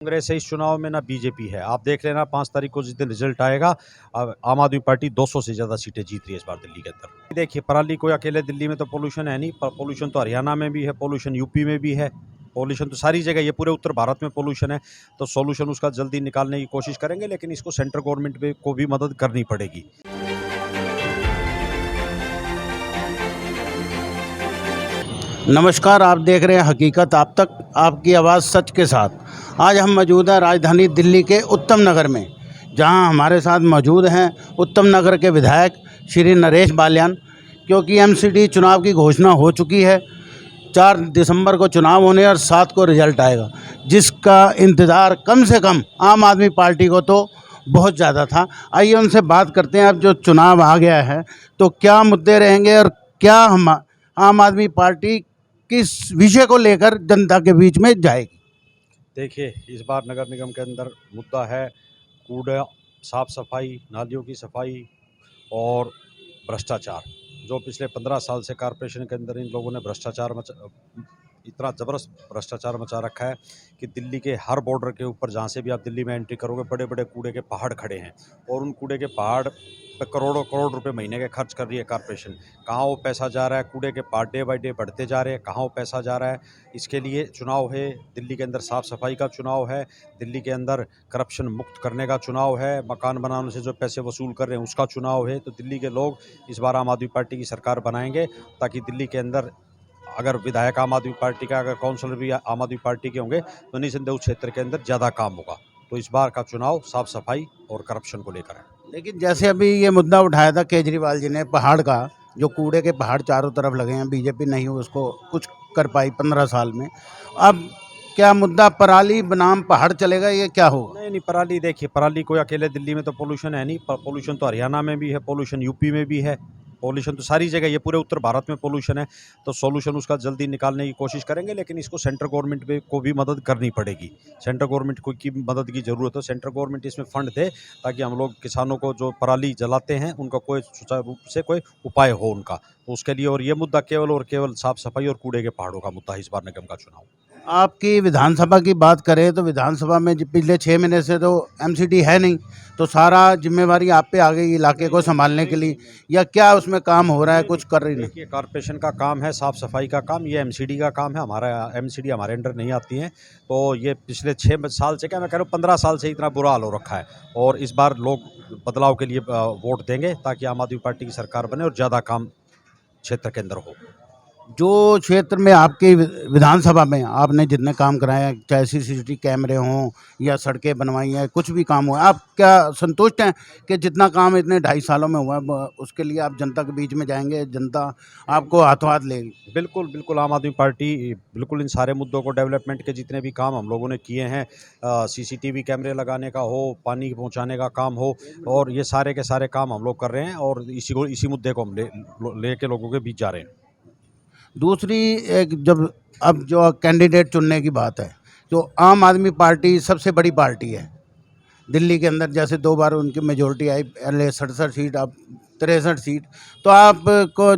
कांग्रेस है इस चुनाव में, ना बीजेपी है। आप देख लेना 5 तारीख को जिस दिन रिजल्ट आएगा, आम आदमी पार्टी 200 से ज़्यादा सीटें जीत रही है इस बार दिल्ली के अंदर। देखिए, पराली कोई अकेले दिल्ली में तो पोल्यूशन है नहीं, पोल्यूशन तो हरियाणा में भी है, पोल्यूशन यूपी में भी है, पोल्यूशन तो सारी जगह, ये पूरे उत्तर भारत में पोल्यूशन है। तो सॉल्यूशन उसका जल्दी निकालने की कोशिश करेंगे, लेकिन इसको सेंट्रल गवर्नमेंट को भी मदद करनी पड़ेगी। नमस्कार, आप देख रहे हैं हकीकत आप तक, आपकी आवाज़ सच के साथ। आज हम मौजूद हैं राजधानी दिल्ली के उत्तम नगर में, जहां हमारे साथ मौजूद हैं उत्तम नगर के विधायक श्री नरेश बाल्यान। क्योंकि एमसीडी चुनाव की घोषणा हो चुकी है, 4 दिसंबर को चुनाव होने और 7 को रिजल्ट आएगा, जिसका इंतज़ार कम से कम आम आदमी पार्टी को तो बहुत ज़्यादा था। आइए उनसे बात करते हैं। अब जो चुनाव आ गया है तो क्या मुद्दे रहेंगे और क्या हम आम आदमी पार्टी किस विषय को लेकर जनता के बीच में जाएगी। देखिए, इस बार नगर निगम के अंदर मुद्दा है कूड़ा, साफ सफाई, नालियों की सफाई और भ्रष्टाचार। जो पिछले 15 साल से कॉरपोरेशन के अंदर इन लोगों ने इतना ज़बरदस्त भ्रष्टाचार मचा रखा है कि दिल्ली के हर बॉर्डर के ऊपर जहाँ से भी आप दिल्ली में एंट्री करोगे, बड़े बड़े कूड़े के पहाड़ खड़े हैं और उन कूड़े के पहाड़ पे करोड़ों करोड़ रुपए महीने के खर्च कर रही है कॉरपोरेशन। कहाँ वो पैसा जा रहा है? कूड़े के पहाड़ डे बाई डे बढ़ते जा रहे हैं, कहाँ वो पैसा जा रहा है? इसके लिए चुनाव है, दिल्ली के अंदर साफ़ सफाई का चुनाव है, दिल्ली के अंदर करप्शन मुक्त करने का चुनाव है, मकान बनाने से जो पैसे वसूल कर रहे हैं उसका चुनाव है। तो दिल्ली के लोग इस बार आम आदमी पार्टी की सरकार बनाएंगे, ताकि दिल्ली के अंदर अगर विधायक आम आदमी पार्टी का, अगर काउंसलर भी आम आदमी पार्टी के होंगे, तो निसंदेह उस क्षेत्र के अंदर ज़्यादा काम होगा। तो इस बार का चुनाव साफ सफाई और करप्शन को लेकर है। लेकिन जैसे अभी ये मुद्दा उठाया था केजरीवाल जी ने, पहाड़ का, जो कूड़े के पहाड़ चारों तरफ लगे हैं, बीजेपी नहीं उसको कुछ कर पाई 15 साल में। अब क्या मुद्दा पराली बनाम पहाड़ चलेगा, ये क्या होगा? नहीं, पराली, देखिए, पराली कोई अकेले दिल्ली में तो पोल्यूशन है नहीं, पोल्यूशन तो हरियाणा में भी है, पोल्यूशन यूपी में भी है, पोल्यूशन तो सारी जगह, ये पूरे उत्तर भारत में पोल्यूशन है। तो सॉल्यूशन उसका जल्दी निकालने की कोशिश करेंगे, लेकिन इसको सेंट्रल गवर्नमेंट को भी मदद करनी पड़ेगी। सेंट्रल गवर्नमेंट को की मदद की ज़रूरत है। सेंट्रल गवर्नमेंट इसमें फंड दे, ताकि हम लोग किसानों को जो पराली जलाते हैं उनका कोई सुचारू रूप से कोई उपाय हो उनका, तो उसके लिए। और ये मुद्दा केवल और केवल साफ सफाई और कूड़े के पहाड़ों का मुद्दा है इस बार निगम का चुनाव। आपकी विधानसभा की बात करें तो विधानसभा में पिछले 6 महीने से तो एमसीडी है नहीं, तो सारा जिम्मेवारी आप पे आ गई इलाके को संभालने के लिए, या क्या उसमें काम हो रहा है, कुछ कर रही नहीं? देखिए, कॉर्पोरेशन का काम है साफ़ सफाई का काम, ये एमसीडी का काम है। हमारा एमसीडी हमारे अंडर नहीं आती है। तो ये पिछले 6 साल से, क्या मैं कह रहा हूँ, 15 साल से इतना बुरा हाल हो रखा है। और इस बार लोग बदलाव के लिए वोट देंगे, ताकि आम आदमी पार्टी की सरकार बने और ज़्यादा काम क्षेत्र के अंदर हो। जो क्षेत्र में आपकी विधानसभा में आपने जितने काम कराए हैं, चाहे सीसीटीवी कैमरे हों या सड़कें बनवाई हैं, कुछ भी काम हुआ, आप क्या संतुष्ट हैं कि जितना काम इतने 2.5 सालों में हुआ है, उसके लिए आप जनता के बीच में जाएंगे, जनता आपको हाथों हाथ लेगी? बिल्कुल, बिल्कुल, आम आदमी पार्टी बिल्कुल इन सारे मुद्दों को, डेवलपमेंट के जितने भी काम हम लोगों ने किए हैं, सीसीटीवी कैमरे लगाने का हो, पानी पहुंचाने का काम हो, और ये सारे के सारे काम हम लोग कर रहे हैं, और इसी मुद्दे को हम लेके लोगों के बीच जा रहे हैं। दूसरी, एक जब अब जो कैंडिडेट चुनने की बात है, तो आम आदमी पार्टी सबसे बड़ी पार्टी है दिल्ली के अंदर। जैसे 2 बार उनकी मेजोरिटी आई, पहले 67 सीट, अब 63 सीट। तो आपको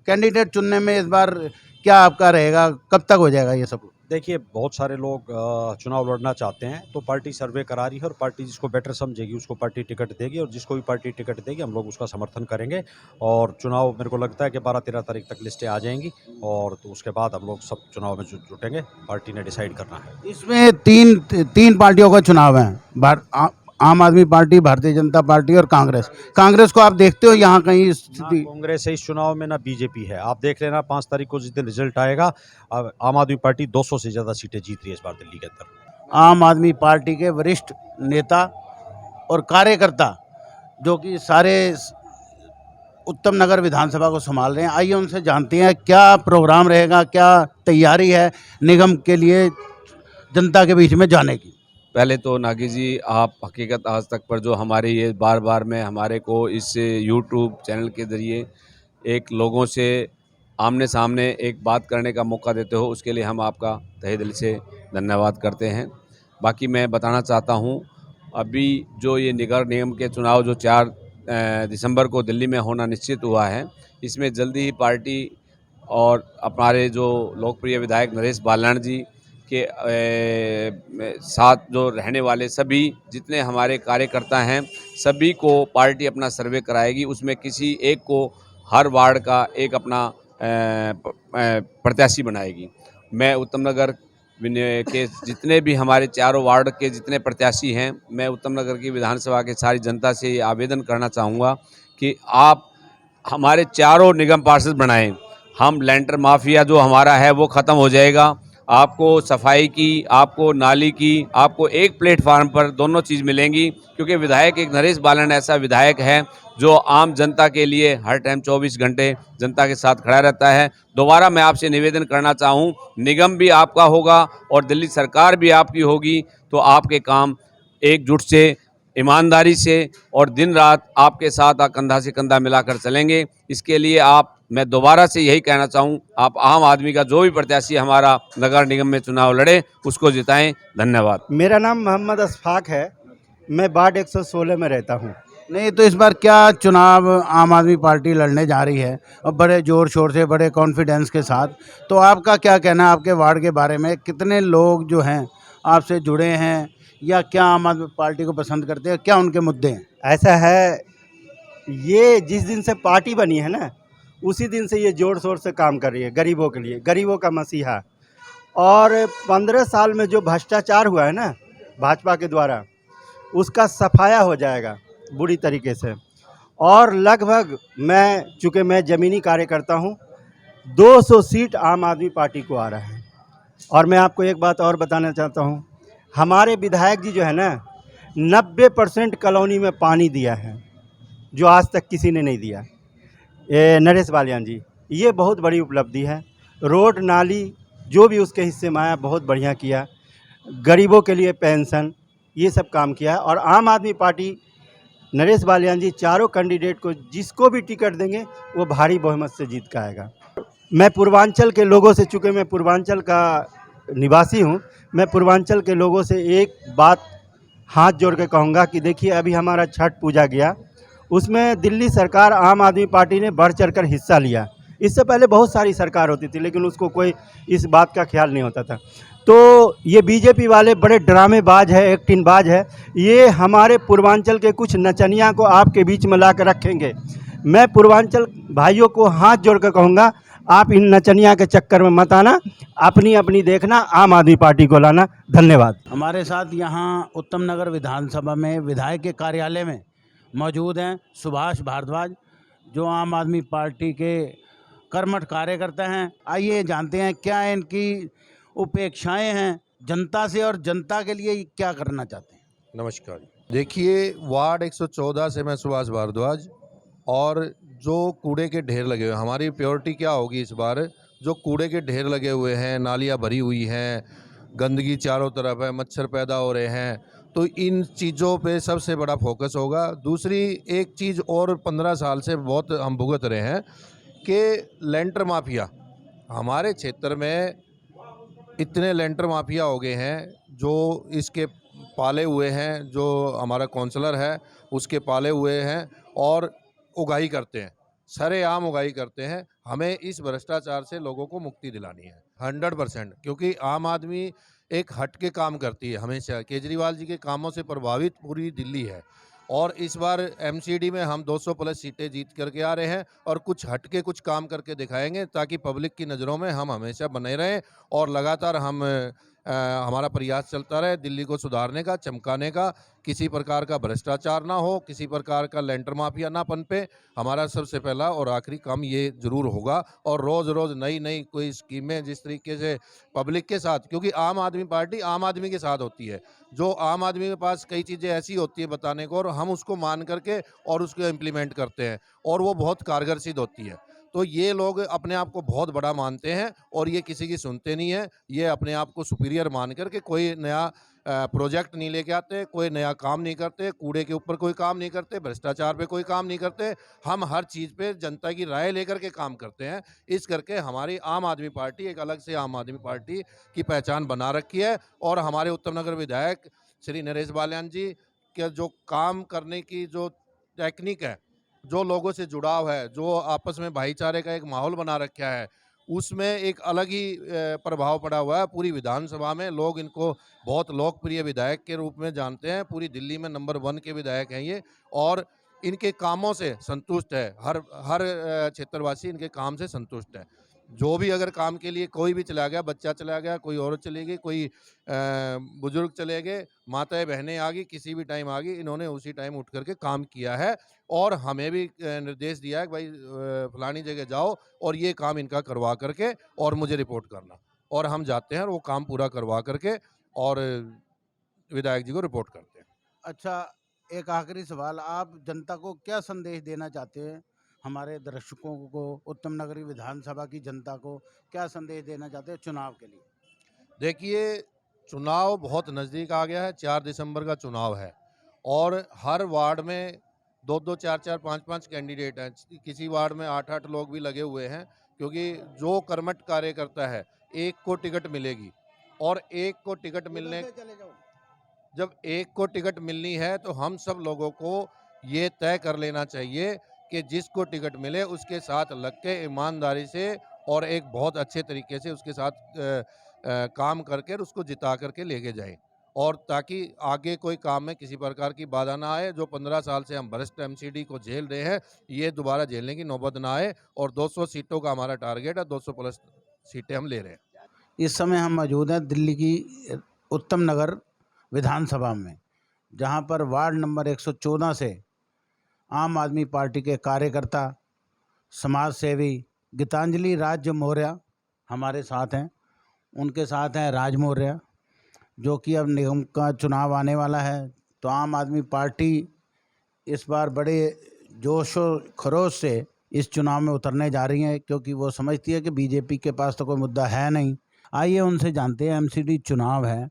कैंडिडेट चुनने में इस बार क्या आपका रहेगा, कब तक हो जाएगा ये सब? देखिए, बहुत सारे लोग चुनाव लड़ना चाहते हैं, तो पार्टी सर्वे करा रही है, और पार्टी जिसको बेटर समझेगी उसको पार्टी टिकट देगी, और जिसको भी पार्टी टिकट देगी हम लोग उसका समर्थन करेंगे। और चुनाव, मेरे को लगता है कि 12-13 तारीख तक लिस्टें आ जाएंगी, और तो उसके बाद हम लोग सब चुनाव में जुटेंगे। पार्टी ने डिसाइड करना है। इसमें तीन पार्टियों का चुनाव है, आम आदमी पार्टी, भारतीय जनता पार्टी और कांग्रेस। कांग्रेस को आप देखते हो यहाँ कहीं स्थिति? कांग्रेस है इस चुनाव में, ना बीजेपी है। आप देख लेना 5 तारीख को जिस दिन रिजल्ट आएगा, आम आदमी पार्टी 200 से ज़्यादा सीटें जीत रही है इस बार दिल्ली के अंदर। आम आदमी पार्टी के वरिष्ठ नेता और कार्यकर्ता, जो कि सारे उत्तम नगर विधानसभा को संभाल रहे हैं, आइए उनसे जानते हैं क्या प्रोग्राम रहेगा, क्या तैयारी है निगम के लिए जनता के बीच में जाने की। पहले तो नागी जी, आप हकीकत आज तक पर जो हमारे ये बार बार में हमारे को इस यूट्यूब चैनल के ज़रिए एक लोगों से आमने सामने एक बात करने का मौका देते हो, उसके लिए हम आपका तहे दिल से धन्यवाद करते हैं। बाकी मैं बताना चाहता हूँ, अभी जो ये नगर निगम के चुनाव जो 4 दिसंबर को दिल्ली में होना निश्चित हुआ है, इसमें जल्दी ही पार्टी और हमारे जो लोकप्रिय विधायक नरेश बाल्यान जी के साथ जो रहने वाले सभी जितने हमारे कार्यकर्ता हैं, सभी को पार्टी अपना सर्वे कराएगी। उसमें किसी एक को हर वार्ड का एक अपना प्रत्याशी बनाएगी। मैं उत्तम नगर के जितने भी हमारे चारों वार्ड के जितने प्रत्याशी हैं, मैं उत्तम नगर की विधानसभा की सारी जनता से ये आवेदन करना चाहूँगा कि आप हमारे चारों निगम पार्षद बनाएं। हम लेंटर माफिया जो हमारा है वो ख़त्म हो जाएगा। आपको सफाई की, आपको नाली की, आपको एक प्लेटफार्म पर दोनों चीज़ मिलेंगी, क्योंकि विधायक एक नरेश बालन ऐसा विधायक है जो आम जनता के लिए हर टाइम 24 घंटे जनता के साथ खड़ा रहता है। दोबारा मैं आपसे निवेदन करना चाहूँ, निगम भी आपका होगा और दिल्ली सरकार भी आपकी होगी, तो आपके काम एकजुट से, ईमानदारी से और दिन रात आपके साथ कंधा से कंधा मिलाकर चलेंगे। इसके लिए मैं दोबारा से यही कहना चाहूँ, आप आम आदमी का जो भी प्रत्याशी हमारा नगर निगम में चुनाव लड़े उसको जिताएं। धन्यवाद। मेरा नाम मोहम्मद अशफाक है। मैं वार्ड 116 में रहता हूँ। नहीं तो इस बार क्या चुनाव आम आदमी पार्टी लड़ने जा रही है और बड़े ज़ोर शोर से, बड़े कॉन्फिडेंस के साथ, तो आपका क्या कहना है आपके वार्ड के बारे में? कितने लोग जो हैं आपसे जुड़े हैं या क्या आम आदमी पार्टी को पसंद करते हैं, क्या उनके मुद्दे हैं? ऐसा है, ये जिस दिन से पार्टी बनी है ना, उसी दिन से ये ज़ोर शोर से काम कर रही है गरीबों के लिए, गरीबों का मसीहा। और 15 साल में जो भ्रष्टाचार हुआ है ना भाजपा के द्वारा, उसका सफाया हो जाएगा बुरी तरीके से। और लगभग चूँकि मैं ज़मीनी कार्यकर्ता हूँ, 200 सीट आम आदमी पार्टी को आ रहा है। और मैं आपको एक बात और बताना चाहता हूँ, हमारे विधायक जी जो है ना, 90% कॉलोनी में पानी दिया है, जो आज तक किसी ने नहीं दिया। ये नरेश बालियान जी, ये बहुत बड़ी उपलब्धि है। रोड नाली जो भी उसके हिस्से में आया बहुत बढ़िया किया। गरीबों के लिए पेंशन, ये सब काम किया है। और आम आदमी पार्टी नरेश बालियान जी चारों कैंडिडेट को जिसको भी टिकट देंगे वो भारी बहुमत से जीत के आएगा। मैं पूर्वांचल के लोगों से, चूँकि मैं पूर्वांचल का निवासी हूँ, मैं पूर्वांचल के लोगों से एक बात हाथ जोड़ के कहूँगा कि देखिए, अभी हमारा छठ पूजा गया, उसमें दिल्ली सरकार आम आदमी पार्टी ने बढ़ चढ़ कर हिस्सा लिया। इससे पहले बहुत सारी सरकार होती थी, लेकिन उसको कोई इस बात का ख्याल नहीं होता था। तो ये बीजेपी वाले बड़े ड्रामेबाज है, एक्टिंगबाज है। ये हमारे पूर्वांचल के कुछ नचनिया को आपके बीच में ला कर रखेंगे। मैं पूर्वांचल भाइयों को हाथ जोड़ कर कहूँगा, आप इन नचनिया के चक्कर में मत आना, अपनी अपनी देखना, आम आदमी पार्टी को लाना। धन्यवाद। हमारे साथ यहाँ उत्तम नगर विधानसभा में विधायक के कार्यालय में मौजूद हैं सुभाष भारद्वाज, जो आम आदमी पार्टी के कर्मठ कार्यकर्ता हैं। आइए जानते हैं क्या इनकी उपेक्षाएं हैं जनता से और जनता के लिए क्या करना चाहते हैं। नमस्कार। देखिए, वार्ड 114 से मैं सुभाष भारद्वाज। और जो कूड़े के ढेर लगे हुए हैं, हमारी प्योरिटी क्या होगी इस बार? जो कूड़े के ढेर लगे हुए हैं, नालियाँ भरी हुई हैं, गंदगी चारों तरफ है, मच्छर पैदा हो रहे हैं, तो इन चीज़ों पे सबसे बड़ा फोकस होगा। दूसरी एक चीज़ और 15 साल से बहुत हम भुगत रहे हैं कि लेंटर माफिया। हमारे क्षेत्र में इतने लेंटर माफिया हो गए हैं जो इसके पाले हुए हैं, जो हमारा काउंसलर है उसके पाले हुए हैं और उगाही करते हैं, सरेआम उगाही करते हैं। हमें इस भ्रष्टाचार से लोगों को मुक्ति दिलानी है 100%, क्योंकि आम आदमी एक हट के काम करती है हमेशा। केजरीवाल जी के कामों से प्रभावित पूरी दिल्ली है और इस बार एमसीडी में हम 200 प्लस सीटें जीत करके आ रहे हैं और कुछ हट के कुछ काम करके दिखाएंगे, ताकि पब्लिक की नज़रों में हम हमेशा बने रहें और लगातार हमारा प्रयास चलता रहे दिल्ली को सुधारने का, चमकाने का। किसी प्रकार का भ्रष्टाचार ना हो, किसी प्रकार का लेंटर माफिया ना पनपे। हमारा सबसे पहला और आखिरी काम ये ज़रूर होगा। और रोज़ रोज़ नई नई कोई स्कीमें जिस तरीके से पब्लिक के साथ, क्योंकि आम आदमी पार्टी आम आदमी के साथ होती है, जो आम आदमी के पास कई चीज़ें ऐसी होती है बताने को और हम उसको मान करके और उसको इम्प्लीमेंट करते हैं और वो बहुत कारगर सिद्ध होती है। तो ये लोग अपने आप को बहुत बड़ा मानते हैं और ये किसी की सुनते नहीं है। ये अपने आप को सुपीरियर मान करके कोई नया प्रोजेक्ट नहीं लेके आते, कोई नया काम नहीं करते, कूड़े के ऊपर कोई काम नहीं करते, भ्रष्टाचार पे कोई काम नहीं करते। हम हर चीज़ पे जनता की राय लेकर के काम करते हैं। इस करके हमारी आम आदमी पार्टी एक अलग से आम आदमी पार्टी की पहचान बना रखी है। और हमारे उत्तम नगर विधायक श्री नरेश बालियान जी के जो काम करने की जो टेक्निक है, जो लोगों से जुड़ाव है, जो आपस में भाईचारे का एक माहौल बना रखा है, उसमें एक अलग ही प्रभाव पड़ा हुआ है। पूरी विधानसभा में लोग इनको बहुत लोकप्रिय विधायक के रूप में जानते हैं। पूरी दिल्ली में नंबर 1 के विधायक हैं ये, और इनके कामों से संतुष्ट है। हर हर क्षेत्रवासी इनके काम से संतुष्ट है। जो भी अगर काम के लिए कोई भी चला गया, बच्चा चला गया, कोई औरत चली गई, कोई बुजुर्ग चले गए, माताएं बहनें आ गई, किसी भी टाइम आ गई, इन्होंने उसी टाइम उठ करके काम किया है। और हमें भी निर्देश दिया है कि भाई फलानी जगह जाओ और ये काम इनका करवा करके और मुझे रिपोर्ट करना, और हम जाते हैं और वो काम पूरा करवा करके और विधायक जी को रिपोर्ट करते हैं। अच्छा, एक आखिरी सवाल, आप जनता को क्या संदेश देना चाहते हैं? हमारे दर्शकों को, उत्तम नगरी विधानसभा की जनता को क्या संदेश देना चाहते हैं चुनाव के लिए? देखिए, चुनाव बहुत नज़दीक आ गया है। 4 दिसंबर का चुनाव है और हर वार्ड में 2-2, 4-4, 5-5 कैंडिडेट हैं। किसी वार्ड में 8-8 लोग भी लगे हुए हैं, क्योंकि जो कर्मठ कार्यकर्ता है, एक को टिकट मिलेगी, और एक को टिकट मिलने जब एक को टिकट मिलनी है तो हम सब लोगों को ये तय कर लेना चाहिए कि जिसको टिकट मिले उसके साथ लग के ईमानदारी से और एक बहुत अच्छे तरीके से उसके साथ काम करके उसको जिता करके लेके जाए, और ताकि आगे कोई काम में किसी प्रकार की बाधा ना आए। जो 15 साल से हम भ्रष्ट एमसीडी को झेल रहे हैं, ये दोबारा झेलने की नौबत ना आए। और 200 सीटों का हमारा टारगेट है, 200 प्लस सीटें हम ले रहे हैं। इस समय हम मौजूद हैं दिल्ली की उत्तम नगर विधानसभा में, जहां पर वार्ड नंबर 114 से आम आदमी पार्टी के कार्यकर्ता, समाज सेवी गीतांजलि राज मौर्य हमारे साथ हैं। उनके साथ हैं राज मौर्य, जो कि अब निगम का चुनाव आने वाला है, तो आम आदमी पार्टी इस बार बड़े जोश और खरोश से इस चुनाव में उतरने जा रही है, क्योंकि वो समझती है कि बीजेपी के पास तो कोई मुद्दा है नहीं। आइए उनसे जानते हैं, एमसीडी चुनाव है,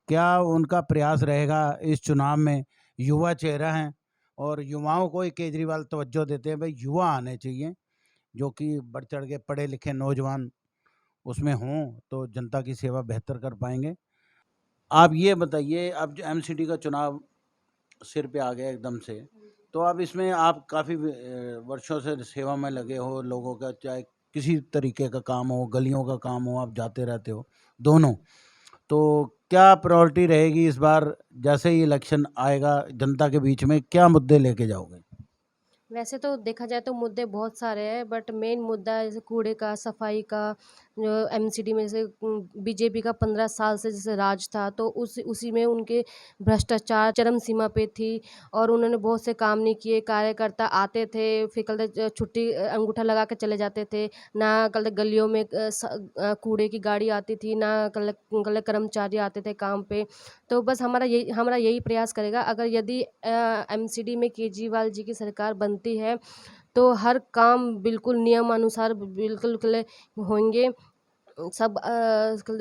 क्या उनका प्रयास रहेगा इस चुनाव में? युवा चेहरा हैं और युवाओं को ही केजरीवाल तवज्जो देते हैं, भाई युवा आने चाहिए, जो कि बढ़ चढ़ के पढ़े लिखे नौजवान उसमें हों तो जनता की सेवा बेहतर कर पाएंगे। आप ये बताइए, अब जो एमसीडी का चुनाव सिर पे आ गया एकदम से, तो अब इसमें आप काफ़ी वर्षों से सेवा में लगे हो, लोगों का चाहे किसी तरीके का काम हो, गलियों का काम हो, आप जाते रहते हो दोनों, तो क्या प्रायोरिटी रहेगी इस बार? जैसे ही इलेक्शन आएगा जनता के बीच में क्या मुद्दे लेके जाओगे? वैसे तो देखा जाए तो मुद्दे बहुत सारे हैं, बट मेन मुद्दा है जैसे कूड़े का, सफाई का, जो एमसीडी में जैसे बीजेपी का 15 साल से जैसे राज था, तो उसी में उनके भ्रष्टाचार चरम सीमा पे थी और उन्होंने बहुत से काम नहीं किए। कार्यकर्ता आते थे, फिर कल छुट्टी अंगूठा लगा के चले जाते थे, ना कल गलियों में कूड़े की गाड़ी आती थी, ना कल कर्मचारी आते थे काम पे। तो बस हमारा यही प्रयास करेगा, अगर यदि एमसीडी में केजरीवाल जी की सरकार बनती है तो हर काम बिल्कुल नियमानुसार बिल्कुल होंगे। सब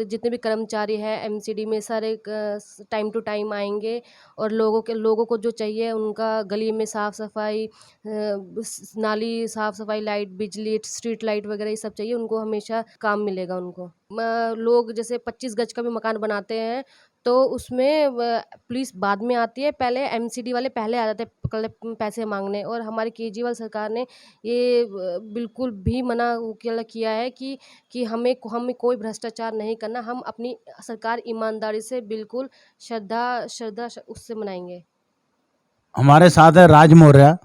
जितने भी कर्मचारी हैं एमसीडी में सारे टाइम टू टाइम आएंगे और लोगों को जो चाहिए उनका गली में साफ़ सफाई, नाली साफ़ सफाई, लाइट, बिजली, स्ट्रीट लाइट वगैरह ये सब चाहिए, उनको हमेशा काम मिलेगा उनको। लोग जैसे 25 गज का भी मकान बनाते हैं तो उसमें पुलिस बाद में आती है, पहले एमसीडी वाले पहले आ जाते हैं पैसे मांगने। और हमारी केजरीवाल सरकार ने ये बिल्कुल भी मना किया है कि हमें कोई भ्रष्टाचार नहीं करना, हम अपनी सरकार ईमानदारी से बिल्कुल श्रद्धा उससे मनाएंगे। हमारे साथ है राज मौर्य,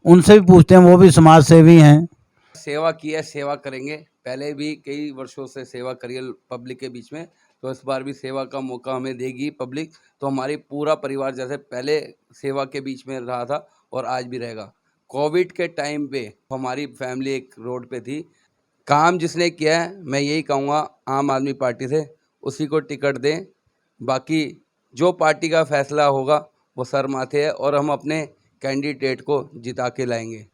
उनसे भी पूछते हैं, वो भी समाज सेवी हैं। सेवा की है, सेवा करेंगे। पहले भी कई वर्षों से सेवा करी है पब्लिक के बीच में, तो इस बार भी सेवा का मौका हमें देगी पब्लिक। तो हमारी पूरा परिवार जैसे पहले सेवा के बीच में रहा था और आज भी रहेगा। कोविड के टाइम पे हमारी फैमिली एक रोड पे थी। काम जिसने किया है, मैं यही कहूँगा आम आदमी पार्टी से उसी को टिकट दें। बाकी जो पार्टी का फैसला होगा वो सर माथे है, और हम अपने कैंडिडेट को जिता के लाएंगे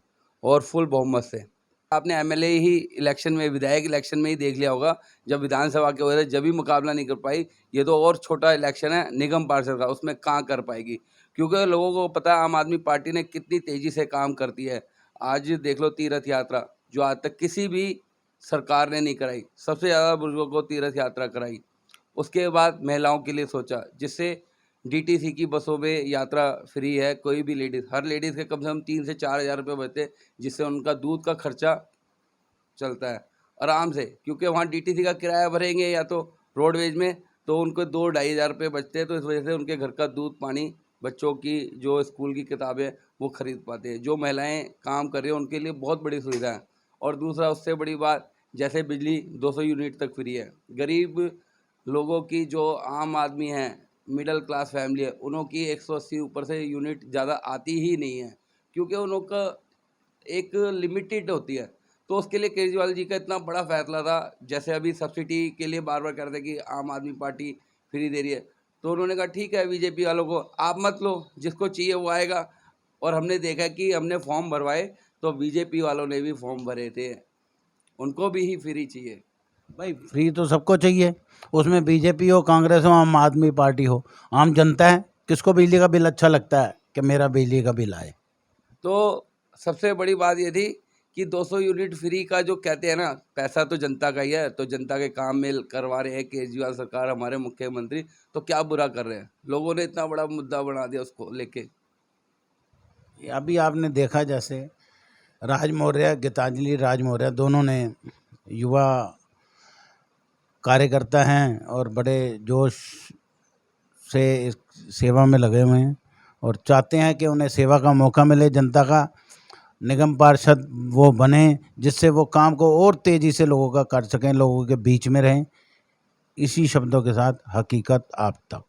और फुल बहुमत से। आपने एमएलए ही इलेक्शन में, विधायक इलेक्शन में ही देख लिया होगा, जब विधानसभा के वजह जब भी मुकाबला नहीं कर पाई। ये तो और छोटा इलेक्शन है निगम पार्षद का, उसमें कहाँ कर पाएगी, क्योंकि लोगों को पता है आम आदमी पार्टी ने कितनी तेज़ी से काम करती है। आज देख लो तीर्थ यात्रा, जो आज तक किसी भी सरकार ने नहीं कराई, सबसे ज़्यादा बुजुर्गों को तीर्थ यात्रा कराई। उसके बाद महिलाओं के लिए सोचा, जिससे डीटीसी की बसों में यात्रा फ्री है। कोई भी लेडीज़, हर लेडीज़ के कम से कम 3 से 4 हज़ार रुपये बचते, जिससे उनका दूध का खर्चा चलता है। आराम से, क्योंकि वहाँ डीटीसी का किराया भरेंगे या तो रोडवेज में, तो उनको 2-2,500 रुपये बचते हैं, तो इस वजह से उनके घर का दूध पानी, बच्चों की जो स्कूल की किताबें वो खरीद पाते हैं। जो महिलाएं काम कर रही हैं उनके लिए बहुत बड़ी सुविधा है। और दूसरा उससे बड़ी बात, जैसे बिजली 200 यूनिट तक फ्री है। गरीब लोगों की, जो आम आदमी हैं, मिडिल क्लास फैमिली है, उनकी 180 ऊपर से यूनिट ज़्यादा आती ही नहीं है, क्योंकि उनका एक लिमिटेड होती है। तो उसके लिए केजरीवाल जी का इतना बड़ा फैसला था। जैसे अभी सब्सिडी के लिए बार बार कह रहे थे कि आम आदमी पार्टी फ्री दे रही है, तो उन्होंने कहा ठीक है बीजेपी वालों को आप मत लो, जिसको चाहिए वो आएगा। और हमने देखा कि हमने फॉर्म भरवाए तो बीजेपी वालों ने भी फॉर्म भरे थे, उनको भी ही फ्री चाहिए। भाई फ्री तो सबको चाहिए, उसमें बीजेपी हो, कांग्रेस हो, आम आदमी पार्टी हो, आम जनता है, किसको बिजली का बिल अच्छा लगता है कि मेरा बिजली का बिल आए। तो सबसे बड़ी बात ये थी कि 200 यूनिट फ्री का जो कहते हैं ना, पैसा तो जनता का ही है, तो जनता के काम में करवा रहे हैं केजरीवाल सरकार, हमारे मुख्यमंत्री, तो क्या बुरा कर रहे हैं। लोगों ने इतना बड़ा मुद्दा बना दिया उसको लेके। अभी आपने देखा जैसे राज मौर्य, गीतांजलि राज मौर्य, दोनों ने युवा कार्यकर्ता हैं और बड़े जोश से इस सेवा में लगे हुए हैं और चाहते हैं कि उन्हें सेवा का मौका मिले, जनता का निगम पार्षद वो बने, जिससे वो काम को और तेज़ी से लोगों का कर सकें, लोगों के बीच में रहें। इसी शब्दों के साथ हकीकत आप तक।